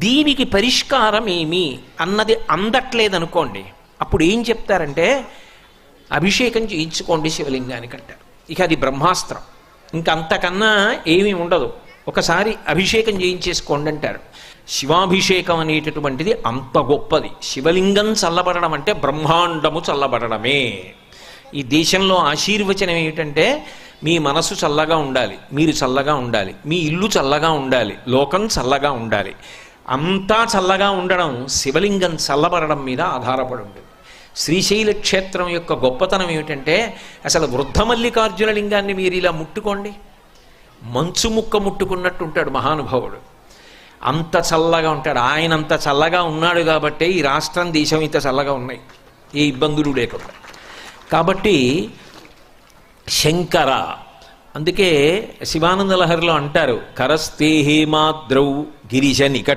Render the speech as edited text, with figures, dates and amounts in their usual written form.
దీనికి పరిష్కారం ఏమి అన్నది అందట్లేదనుకోండి, అప్పుడు ఏం చెప్తారంటే అభిషేకం చేయించుకోండి శివలింగానికి అంటారు. ఇక అది బ్రహ్మాస్త్రం, ఇంకంతకన్నా ఏమీ ఉండదు. ఒకసారి అభిషేకం చేయించేసుకోండి అంటారు. శివాభిషేకం అనేటటువంటిది అంత గొప్పది. శివలింగం చల్లబడడం అంటే బ్రహ్మాండము చల్లబడడమే. ఈ దేశంలో ఆశీర్వచనం ఏమిటంటే మీ మనసు చల్లగా ఉండాలి, మీరు చల్లగా ఉండాలి, మీ ఇల్లు చల్లగా ఉండాలి, లోకం చల్లగా ఉండాలి. అంతా చల్లగా ఉండడం శివలింగం చల్లబడడం మీద ఆధారపడి ఉంటుంది. శ్రీశైల క్షేత్రం యొక్క గొప్పతనం ఏమిటంటే అసలు వృద్ధ మల్లికార్జున లింగాన్ని మీరు ఇలా ముట్టుకోండి, మంచు ముక్క ముట్టుకున్నట్టు ఉంటాడు మహానుభావుడు. అంత చల్లగా ఉంటాడు. ఆయన అంత చల్లగా ఉన్నాడు కాబట్టే ఈ రాష్ట్రం దేశం ఇంత చల్లగా ఉన్నాయి, ఏ ఇబ్బందులు లేకుండా. కాబట్టి శంకర, అందుకే శివానంద లహరిలో అంటారు కరస్తే హేమాద్రౌ గిరిజ నికట